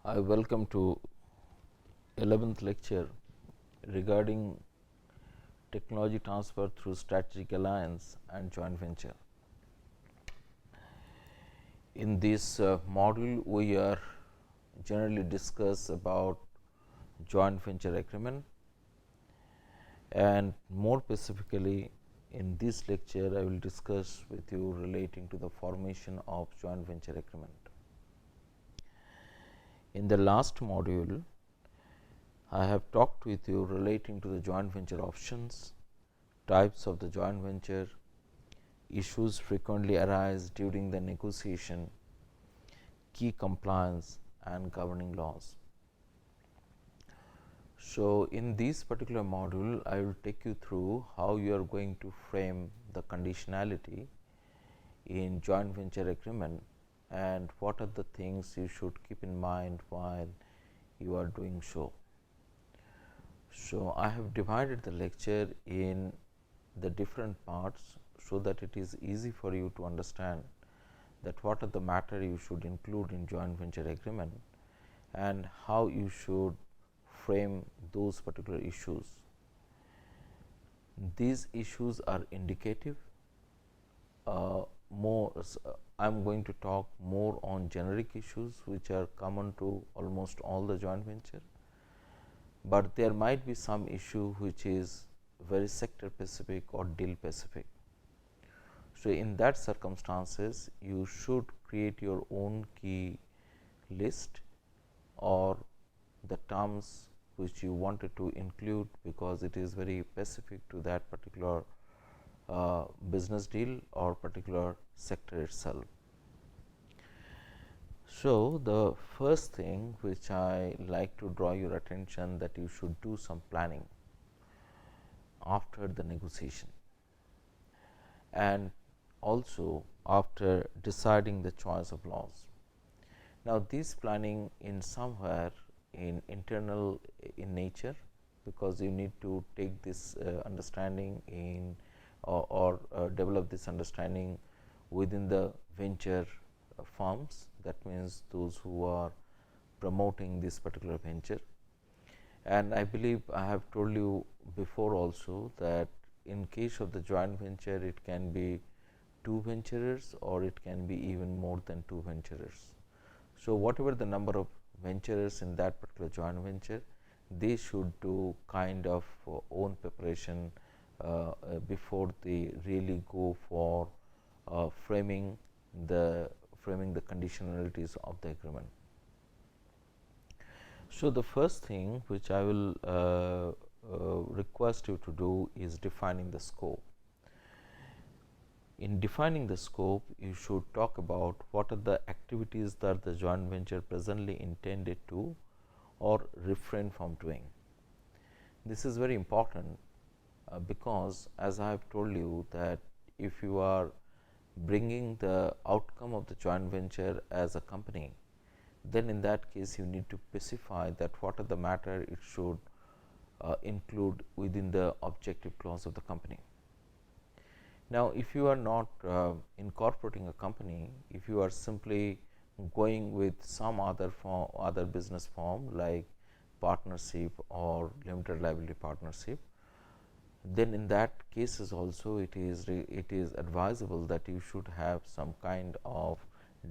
I welcome to 11th lecture regarding technology transfer through strategic alliance and joint venture. In this module, we are generally discuss about joint venture agreement, and more specifically in this lecture I will discuss with you relating to the formation of joint venture agreement. In the last module, I have talked with you relating to the joint venture options, types of the joint venture, issues frequently arise during the negotiation, key compliance and governing laws. So, in this particular module, I will take you through how you are going to frame the conditionality in joint venture agreement and what are the things you should keep in mind while you are doing so. So, I have divided the lecture in the different parts, so that it is easy for you to understand that what are the matter you should include in joint venture agreement and how you should frame those particular issues. These issues are indicative. I am going to talk more on generic issues which are common to almost all the joint venture, but there might be some issue which is very sector specific or deal specific. So, in that circumstances, you should create your own key list or the terms which you wanted to include, because it is very specific to that particular business deal or particular sector itself. So, the first thing which I like to draw your attention, that you should do some planning after the negotiation and also after deciding the choice of laws. Now, this planning in somewhere in internal in nature, because you need to take this understanding in or develop this understanding within the venture firms, that means those who are promoting this particular venture. And I believe I have told you before also that in case of the joint venture, it can be 2 venturers or it can be even more than 2 venturers. So, whatever the number of venturers in that particular joint venture, they should do kind of own preparation before they really go for framing the conditionalities of the agreement. So, the first thing which I will request you to do is defining the scope. In defining the scope, you should talk about what are the activities that the joint venture presently intended to or refrain from doing. This is very important because, as I have told you, that if you are bringing the outcome of the joint venture as a company, then in that case you need to specify that what are the matter it should include within the objective clause of the company. Now, if you are not incorporating a company, if you are simply going with some other business form like partnership or limited liability partnership, then in that cases also it is advisable that you should have some kind of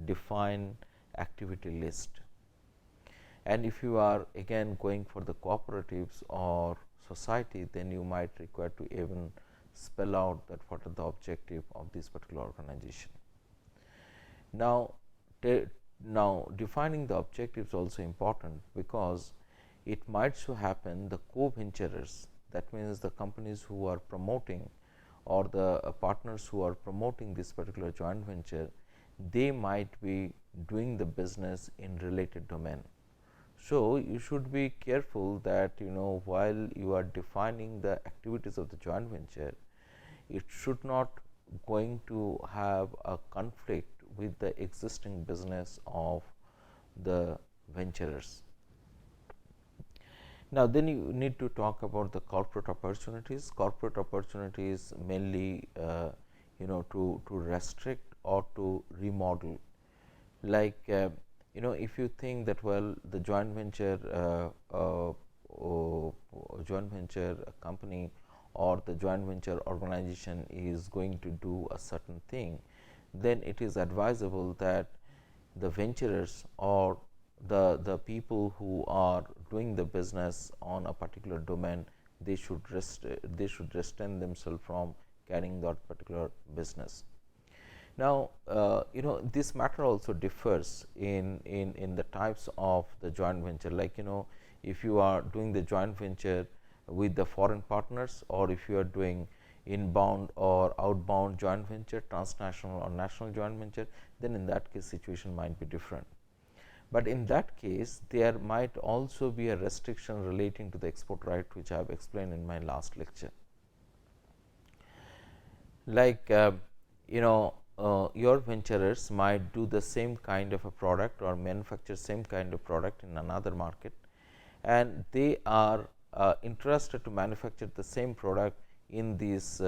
defined activity list. And if you are again going for the cooperatives or society, then you might require to even spell out that what are the objective of this particular organization. Now, defining the objectives is also important, because it might so happen the co-venturers, that means the companies who are promoting or the partners who are promoting this particular joint venture, they might be doing the business in related domain. So, you should be careful that while you are defining the activities of the joint venture, it should not going to have a conflict with the existing business of the venturers. Now, then you need to talk about the corporate opportunities. Corporate opportunities mainly to restrict or to remodel, like if you think that, well, the joint venture company or the joint venture organization is going to do a certain thing, then it is advisable that the venturers or the people who are doing the business on a particular domain, they should restrain themselves from carrying that particular business. Now, this matter also differs in the types of the joint venture. Like, if you are doing the joint venture with the foreign partners, or if you are doing inbound or outbound joint venture, transnational or national joint venture, then in that case situation might be different. But in that case, there might also be a restriction relating to the export right, which I have explained in my last lecture. Like, your venturers might do the same kind of a product or manufacture same kind of product in another market, and they are interested to manufacture the same product in this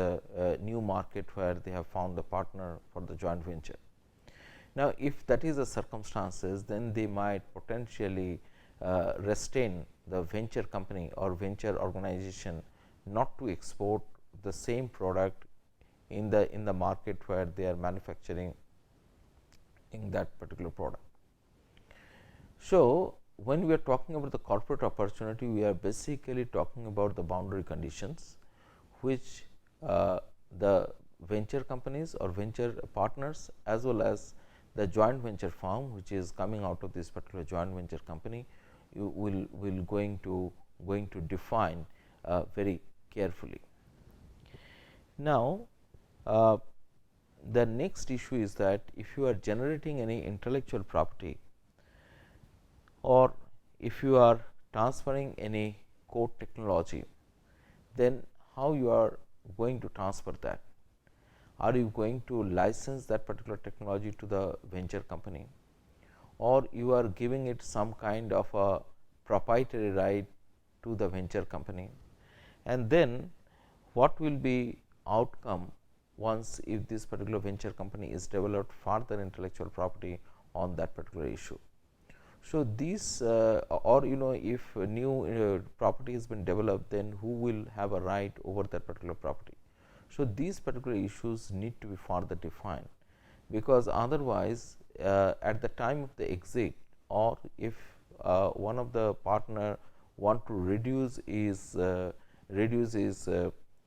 new market where they have found a partner for the joint venture. Now, if that is the circumstances, then they might potentially restrain the venture company or venture organization not to export the same product in the market where they are manufacturing in that particular product. So, when we are talking about the corporate opportunity, we are basically talking about the boundary conditions which the venture companies or venture partners, as well as the joint venture firm which is coming out of this particular joint venture company, you will going to define very carefully. Now, the next issue is that if you are generating any intellectual property, or if you are transferring any core technology, then how you are going to transfer that? Are you going to license that particular technology to the venture company, or you are giving it some kind of a proprietary right to the venture company? And then what will be outcome once if this particular venture company is developed further intellectual property on that particular issue? So, these or if new property has been developed, then who will have a right over that particular property? So, these particular issues need to be further defined, because otherwise at the time of the exit, or if one of the partner want to reduce his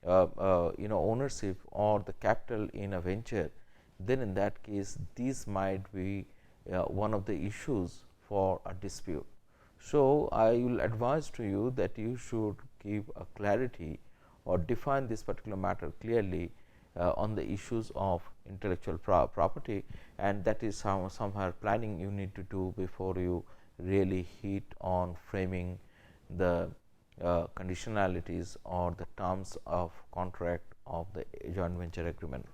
ownership or the capital in a venture, then in that case these might be one of the issues for a dispute. So, I will advise to you that you should give a clarity or define this particular matter clearly on the issues of intellectual property, and that is somewhere planning you need to do before you really hit on framing the conditionalities or the terms of contract of the joint venture agreement.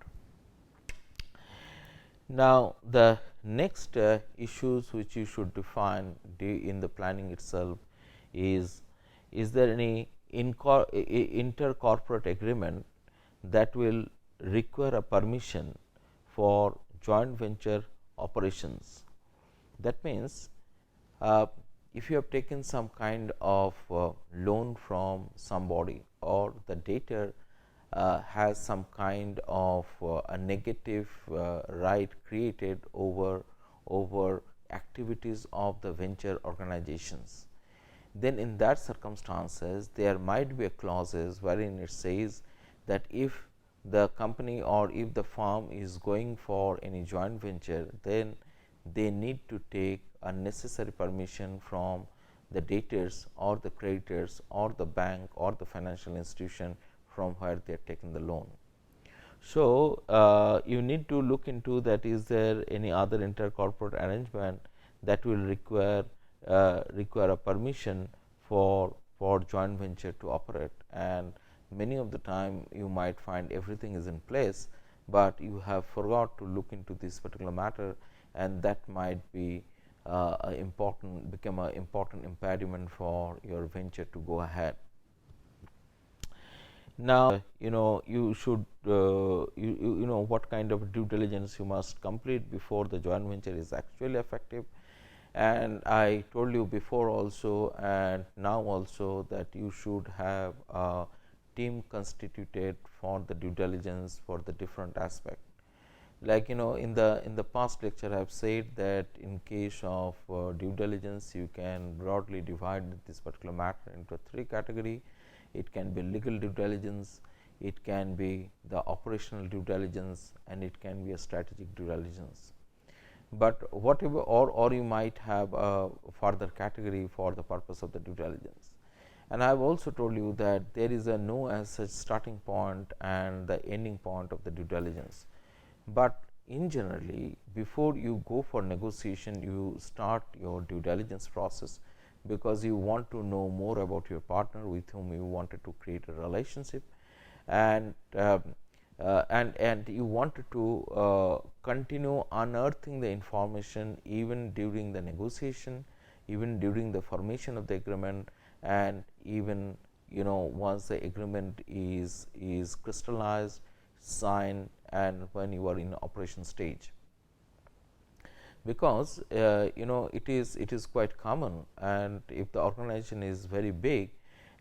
Now, the next issues which you should define in the planning itself is there any InterCorporate agreement that will require a permission for joint venture operations? That means, if you have taken some kind of loan from somebody, or the debtor has some kind of a negative right created over activities of the venture organizations, then in that circumstances there might be a clauses wherein it says that if the company or if the firm is going for any joint venture, then they need to take a necessary permission from the debtors or the creditors or the bank or the financial institution from where they are taking the loan. So, you need to look into that, is there any other intercorporate arrangement that will require a permission for joint venture to operate, and many of the time you might find everything is in place, but you have forgot to look into this particular matter, and that might be become an important impediment for your venture to go ahead. Now, you should what kind of due diligence you must complete before the joint venture is actually effective, And I told you before also and now also that you should have a team constituted for the due diligence for the different aspect. Like in the past lecture I have said that in case of due diligence, you can broadly divide this particular matter into three category. It can be legal due diligence, it can be the operational due diligence, and it can be a strategic due diligence. But whatever, or you might have a further category for the purpose of the due diligence. And I have also told you that there is a no as such starting point and the ending point of the due diligence. But in generally, before you go for negotiation, you start your due diligence process, because you want to know more about your partner with whom you wanted to create a relationship, and and you wanted to continue unearthing the information even during the negotiation, even during the formation of the agreement, and even once the agreement is crystallized, signed, and when you are in operation stage. Because it is quite common, and if the organization is very big,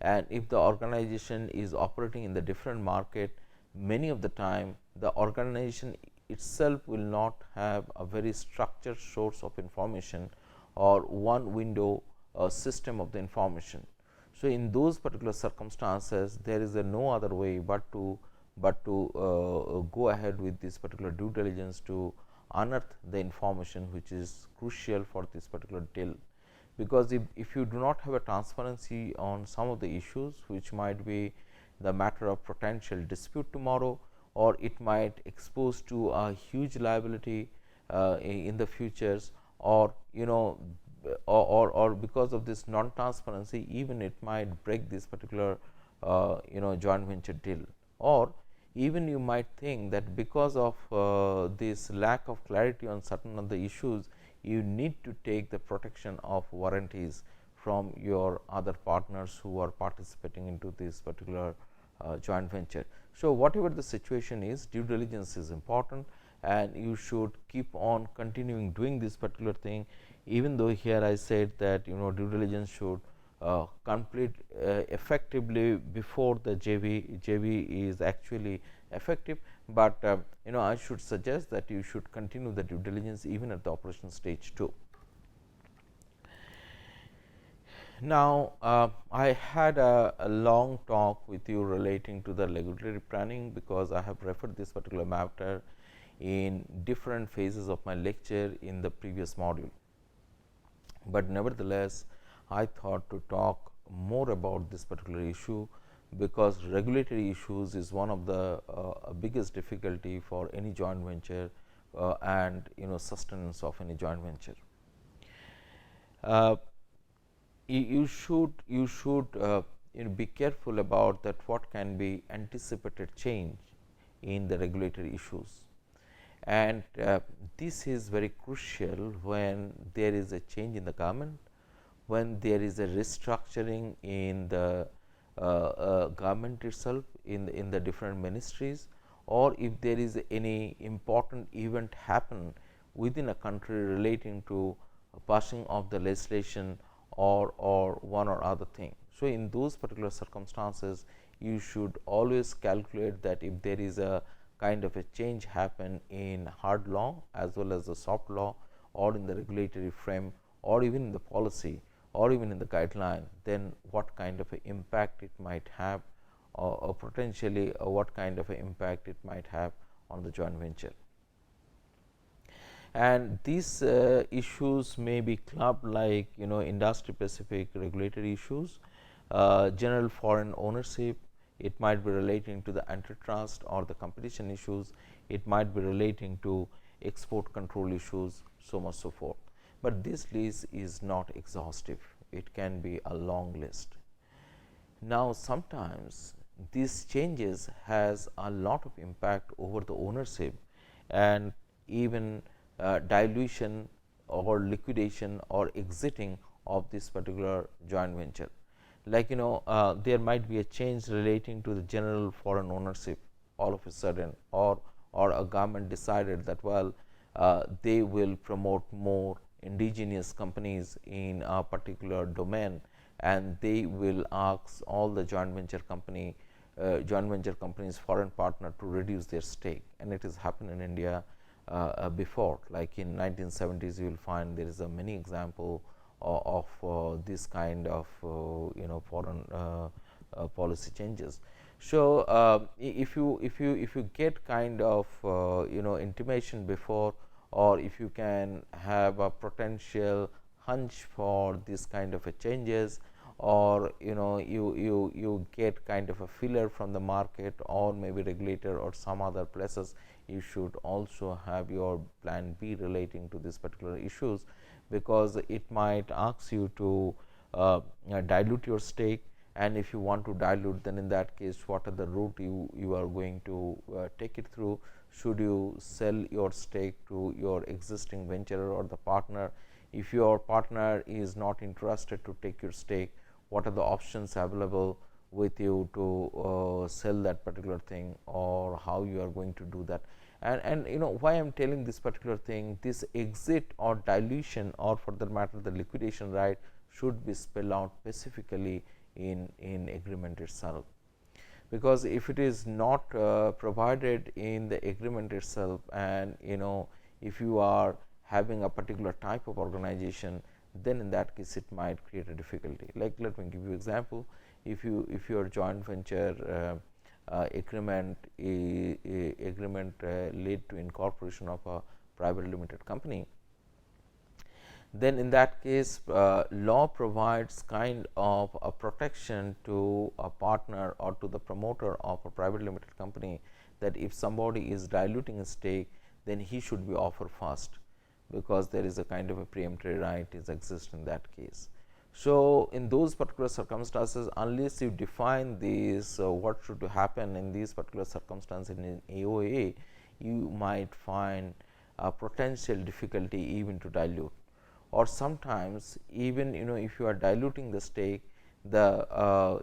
and if the organization is operating in the different market, many of the time the organization itself will not have a very structured source of information or one window system of the information. So in those particular circumstances, there is no other way but to go ahead with this particular due diligence to unearth the information which is crucial for this particular deal. Because if you do not have a transparency on some of the issues which might be the matter of potential dispute tomorrow, or it might expose to a huge liability in the futures, or or because of this non transparency, even it might break this particular joint venture deal. Or even you might think that because of this lack of clarity on certain of the issues, you need to take the protection of warranties from your other partners who are participating into this particular joint venture. So whatever the situation is, due diligence is important, and you should keep on continuing doing this particular thing, even though here I said that due diligence should complete effectively before the JV is actually effective. But I should suggest that you should continue the due diligence even at the operation stage too. Now, I had a long talk with you relating to the regulatory planning, because I have referred this particular matter in different phases of my lecture in the previous module. But nevertheless, I thought to talk more about this particular issue, because regulatory issues is one of the biggest difficulty for any joint venture and sustenance of any joint venture. You should be careful about that what can be anticipated change in the regulatory issues, and this is very crucial when there is a change in the government, when there is a restructuring in the government itself, in the different ministries, or if there is any important event happen within a country relating to passing of the legislation or one or other thing. So in those particular circumstances, you should always calculate that if there is a kind of a change happen in hard law as well as the soft law, or in the regulatory frame, or even in the policy, or even in the guideline, then what kind of an impact it might have, or potentially what kind of an impact it might have on the joint venture. And these issues may be clubbed like industry specific regulatory issues, general foreign ownership, it might be relating to the antitrust or the competition issues, it might be relating to export control issues, so much so forth. But this list is not exhaustive, it can be a long list. Now sometimes these changes has a lot of impact over the ownership, and even dilution or liquidation or exiting of this particular joint venture. Like there might be a change relating to the general foreign ownership all of a sudden, or a government decided that well they will promote more indigenous companies in a particular domain, and they will ask all the joint venture companies foreign partner to reduce their stake, and it has happened in India before. Like in 1970s, you will find there is a many example of this kind of foreign policy changes. So if you get kind of intimation before, or if you can have a potential hunch for this kind of a changes, or you get kind of a filler from the market, or maybe regulator or some other places, you should also have your plan B relating to these particular issues, because it might ask you to dilute your stake. And if you want to dilute, then in that case, what are the route you are going to take it through? Should you sell your stake to your existing venturer or the partner? If your partner is not interested to take your stake, what are the options available with you to sell that particular thing, or how you are going to do that? And why I am telling this particular thing, this exit or dilution, or for that matter the liquidation right, should be spelled out specifically in agreement itself. Because if it is not provided in the agreement itself, and if you are having a particular type of organization, then in that case it might create a difficulty. Like, let me give you example. If your joint venture agreement led to incorporation of a private limited company, then in that case law provides kind of a protection to a partner or to the promoter of a private limited company, that if somebody is diluting a stake, then he should be offered first, because there is a kind of a preemptory right is exist in that case. So in those particular circumstances, unless you define this what should happen in these particular circumstances in AOA, you might find a potential difficulty even to dilute. Or sometimes even if you are diluting the stake, the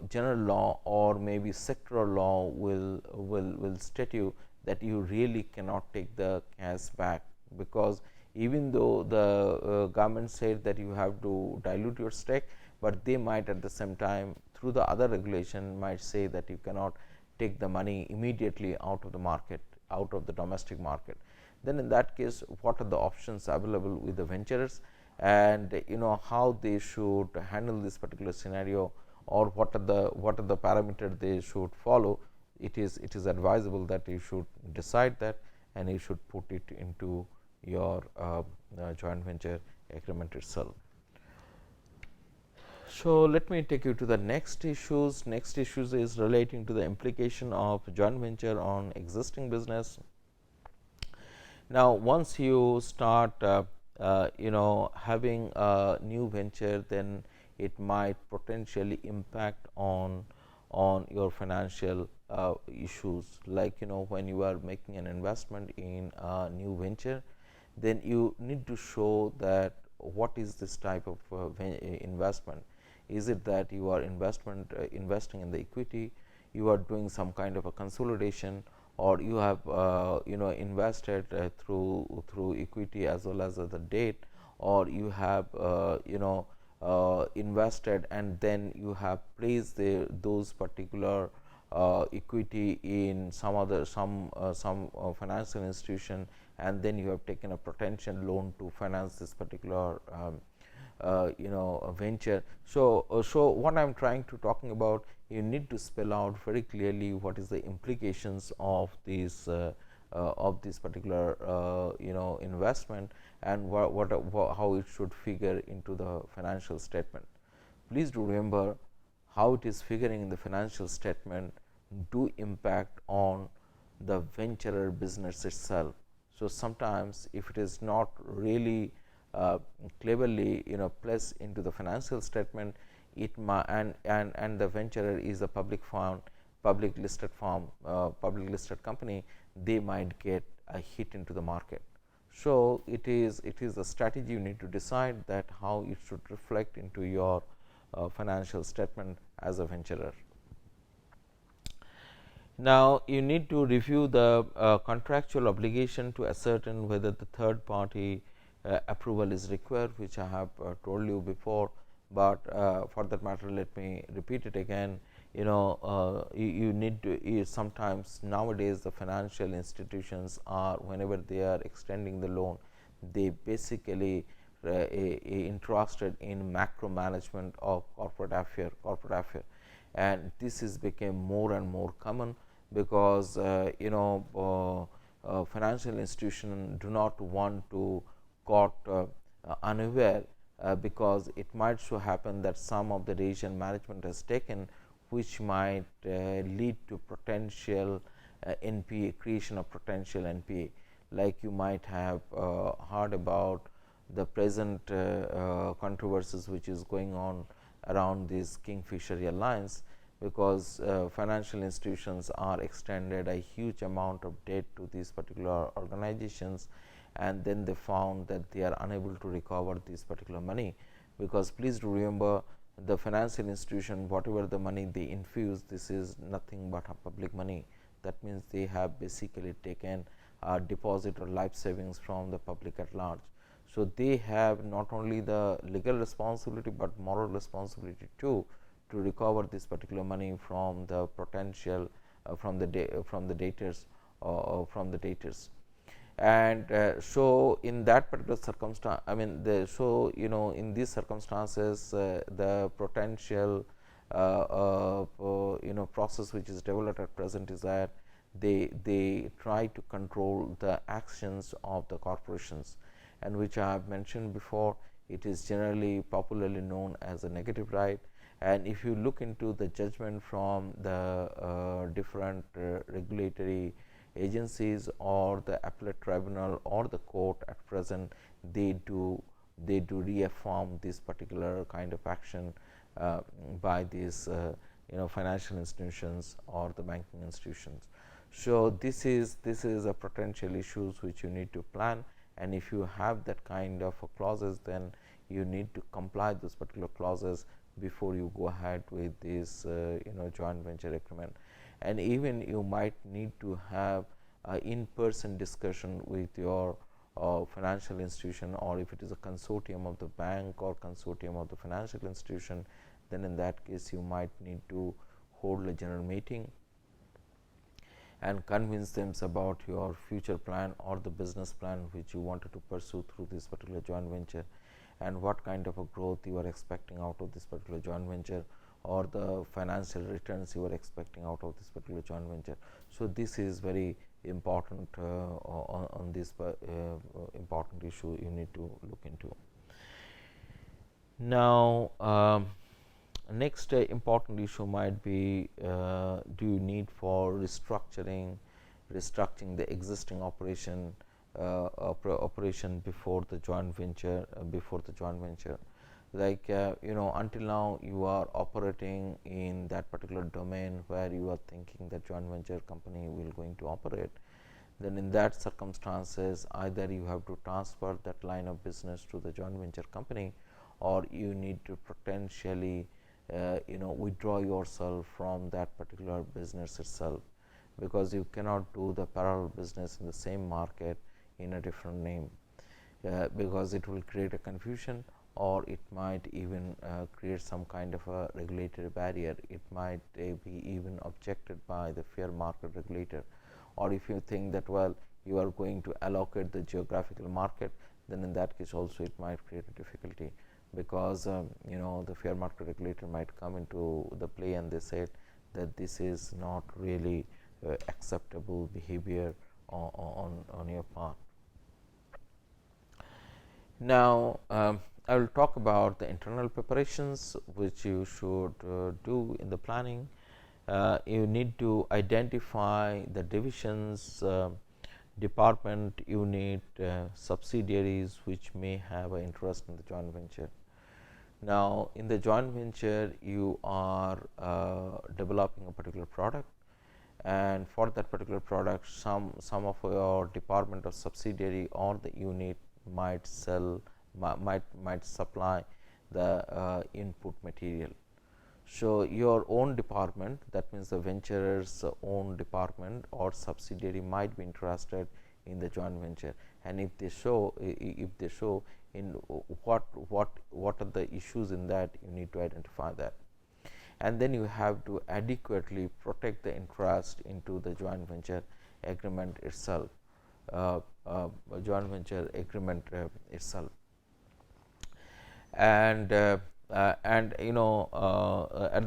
general law or maybe sectoral law will state you that you really cannot take the cash back, because even though the government said that you have to dilute your stake, but they might at the same time through the other regulation might say that you cannot take the money immediately out of the market, out of the domestic market. Then in that case, what are the options available with the venturers, and how they should handle this particular scenario, or what are the parameters they should follow? It is advisable that you should decide that, and you should put it into your joint venture agreement itself. So let me take you to the next issues. Next issues is relating to the implication of joint venture on existing business. Now once you start having a new venture, then it might potentially impact on your financial issues. Like when you are making an investment in a new venture, then you need to show that what is this type of investment. Is it that you are investing in the equity, you are doing some kind of a consolidation, or you have invested through equity as well as the debt, or you have invested and then you have placed those particular equity in some financial institution, and then you have taken a potential loan to finance this particular venture. So what I am trying to talking about, you need to spell out very clearly what is the implications of this particular investment, and how it should figure into the financial statement. Please do remember, how it is figuring in the financial statement do impact on the venturer business itself. So sometimes if it is not really cleverly placed into the financial statement, it and the venturer is a public listed company, they might get a hit into the market. So it is a strategy you need to decide that how it should reflect into your financial statement as a venturer. Now you need to review the contractual obligation to ascertain whether the third party approval is required, which I have told you before, but for that matter let me repeat it again. You need to, sometimes nowadays the financial institutions are, whenever they are extending the loan, they basically interested in macro management of corporate affair, and this is became more and more common, because financial institutions do not want to caught unaware, because it might so happen that some of the decision management has taken, which might lead to potential NPA, creation of potential NPA. Like you might have heard about the present controversies which is going on around this Kingfisher Airlines, because financial institutions are extended a huge amount of debt to these particular organizations, and then they found that they are unable to recover this particular money, because please remember, the financial institution, whatever the money they infuse, this is nothing but a public money. That means they have basically taken a deposit or life savings from the public at large. So they have not only the legal responsibility but moral responsibility too, to recover this particular money from the potential from the debtors, from the debtors. And so in that particular circumstance, I mean in these circumstances, the potential process which is developed at present is that they try to control the actions of the corporations, and which I have mentioned before, it is generally popularly known as a negative right. And if you look into the judgment from the different regulatory agencies or the appellate tribunal or the court at present, they do reaffirm this particular kind of action by these financial institutions or the banking institutions. So this is a potential issues which you need to plan, and if you have that kind of clauses, then you need to comply those particular clauses before you go ahead with this joint venture agreement. And even you might need to have in-person discussion with your financial institution, or if it is a consortium of the bank or consortium of the financial institution, then in that case you might need to hold a general meeting and convince them about your future plan or the business plan which you wanted to pursue through this particular joint venture, and what kind of a growth you are expecting out of this particular joint venture, or the financial returns you are expecting out of this particular joint venture. So this is very important on this important issue you need to look into. Now next important issue might be, do you need for restructuring the existing operation before the joint venture, like until now you are operating in that particular domain where you are thinking that joint venture company will going to operate. Then in that circumstances, either you have to transfer that line of business to the joint venture company, or you need to potentially withdraw yourself from that particular business itself, because you cannot do the parallel business in the same market in a different name, because it will create a confusion, or it might even create some kind of a regulatory barrier. It might be even objected by the fair market regulator, or if you think that you are going to allocate the geographical market, then in that case also it might create a difficulty, because the fair market regulator might come into the play and they said that this is not really acceptable behavior on your part. Now I will talk about the internal preparations which you should do in the planning. You need to identify the divisions, department, unit, subsidiaries which may have an interest in the joint venture. Now in the joint venture you are developing a particular product, and for that particular product some of your department or subsidiary or the unit might supply the input material. So your own department, that means the venturer's own department or subsidiary, might be interested in the joint venture, and if they show in what are the issues in that, you need to identify that, and then you have to adequately protect the interest into the joint venture agreement itself. Joint venture agreement itself. And at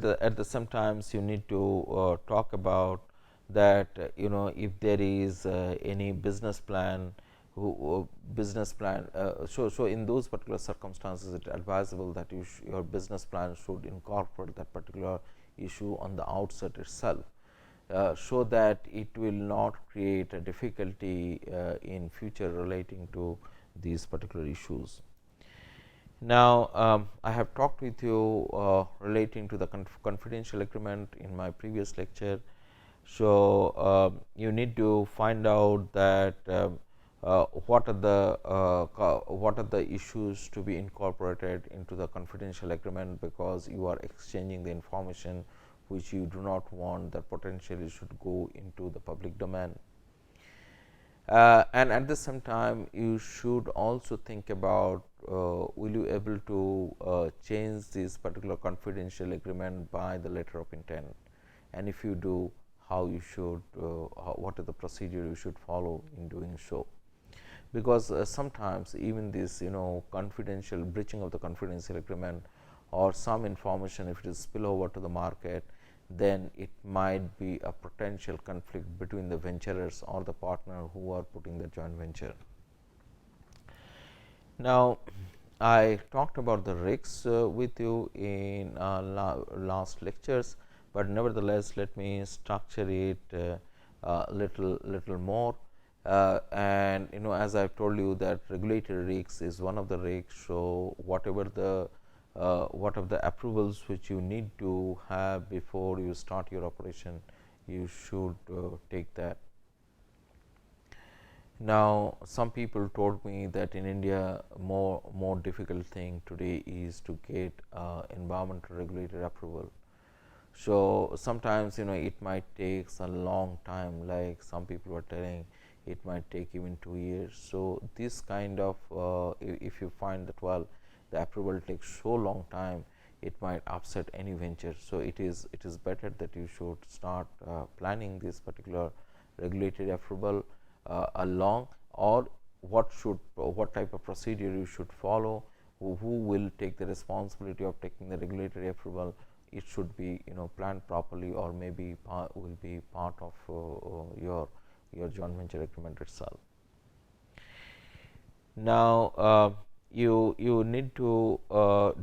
the sometimes you need to talk about that, if there is any business plan, so in those particular circumstances, it is advisable that your business plan should incorporate that particular issue on the outset itself, so that it will not create a difficulty in future relating to these particular issues. Now, I have talked with you relating to the confidential agreement in my previous lecture. So, you need to find out that what are the issues to be incorporated into the confidential agreement, because you are exchanging the information which you do not want that potentially should go into the public domain. And at the same time, you should also think about will you able to change this particular confidential agreement by the letter of intent, and if you do, how you should what is the procedure you should follow in doing so, because sometimes even this confidential breaching of the confidential agreement, or some information, if it is spill over to the market, then it might be a potential conflict between the venturers or the partner who are putting the joint venture. Now, I talked about the risks with you in last lectures, but nevertheless, let me structure it little more. And as I've told you, that regulatory risks is one of the risks. So whatever the what of the approvals which you need to have before you start your operation, you should take that. Now, some people told me that in India, more difficult thing today is to get environmental regulatory approval. So sometimes it might take a long time, like some people were telling it might take even 2 years. So this kind of if you find that, well, the approval takes so long time, it might upset any venture. So it is better that you should start planning this particular regulatory approval along, or what type of procedure you should follow, who will take the responsibility of taking the regulatory approval. It should be planned properly, or maybe will be part of your joint venture agreement itself. Now, you need to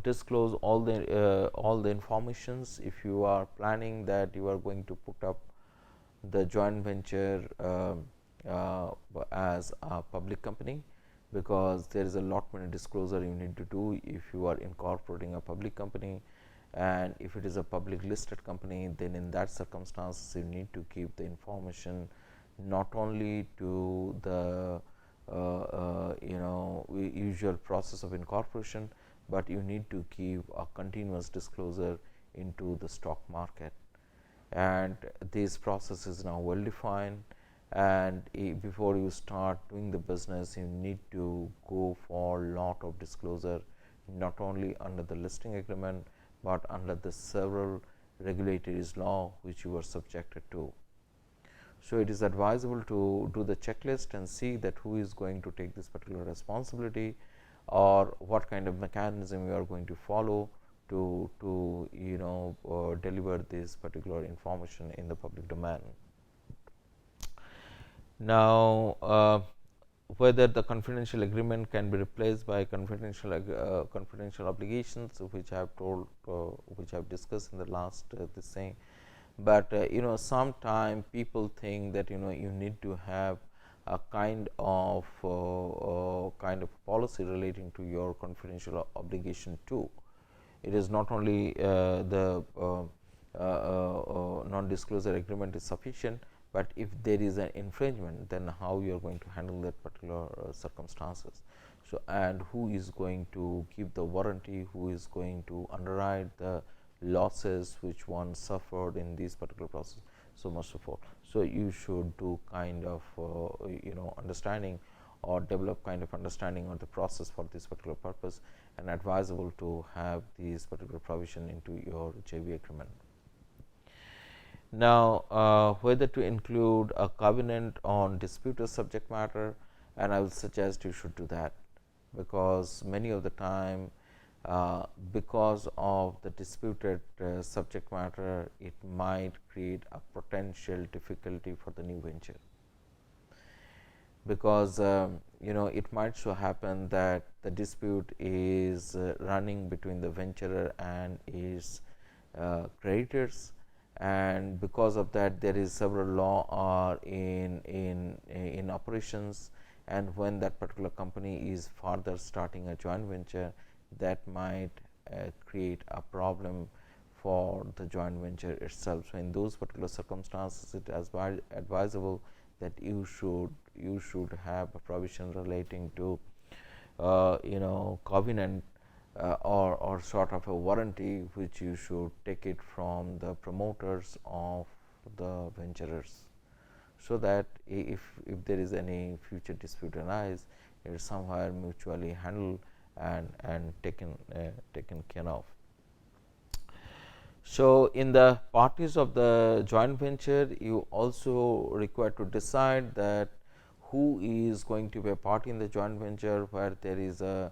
disclose all the informations if you are planning that you are going to put up the joint venture as a public company, because there is a lot many disclosure you need to do if you are incorporating a public company. And if it is a public listed company, then in that circumstances you need to keep the information not only to the usual process of incorporation, but you need to keep a continuous disclosure into the stock market. And this process is now well defined, and before you start doing the business, you need to go for lot of disclosure, not only under the listing agreement, but under the several regulatory law which you are subjected to. So it is advisable to do the checklist and see that who is going to take this particular responsibility, or what kind of mechanism you are going to follow to deliver this particular information in the public domain. Now, whether the confidential agreement can be replaced by confidential obligations, which I have told, which I have discussed in the last this thing. But sometimes people think that you need to have a kind of policy relating to your confidential obligation too. It is not only the non-disclosure agreement is sufficient, but if there is an infringement, then how you are going to handle that particular circumstances. So, and who is going to give the warranty, who is going to underwrite the losses which one suffered in this particular process, so much so forth. So you should do kind of understanding or develop kind of understanding or the process for this particular purpose, and advisable to have these particular provision into your JV agreement. Now, whether to include a covenant on disputed subject matter, and I will suggest you should do that, because many of the time, because of the disputed subject matter, it might create a potential difficulty for the new venture, because it might so happen that the dispute is running between the venturer and his creditors, and because of that there is several law are in operations, and when that particular company is further starting a joint venture, that might create a problem for the joint venture itself. So, in those particular circumstances, it is advisable that you should have a provision relating to covenant or sort of a warranty, which you should take it from the promoters of the venturers, so that if there is any future dispute arise, it is somewhere mutually handled and taken care of. So, in the parties of the joint venture, you also require to decide that who is going to be a party in the joint venture, where there is a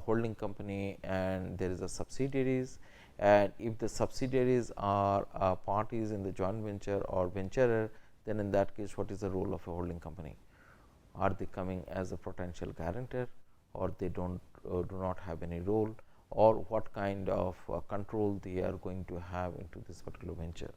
holding company and there is a subsidiaries, and if the subsidiaries are parties in the joint venture or venturer, then in that case, what is the role of a holding company? Are they coming as a potential guarantor, or they do not have any role, or what kind of control they are going to have into this particular venture?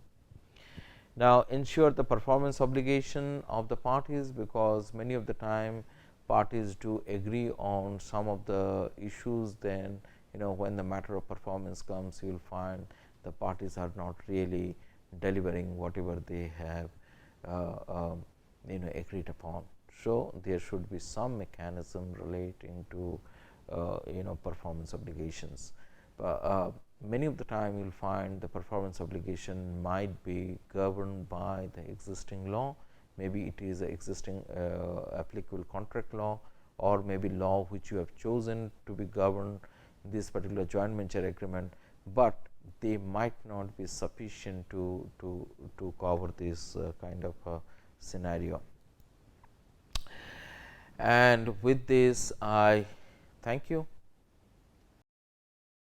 Now, ensure the performance obligation of the parties, because many of the time parties do agree on some of the issues, then when the matter of performance comes, you will find the parties are not really delivering whatever they have agreed upon. So, there should be some mechanism relating to performance obligations. Many of the time you will find the performance obligation might be governed by the existing law. Maybe it is a existing applicable contract law, or maybe law which you have chosen to be governed this particular joint venture agreement, but they might not be sufficient to cover this kind of scenario. And with this, I thank you.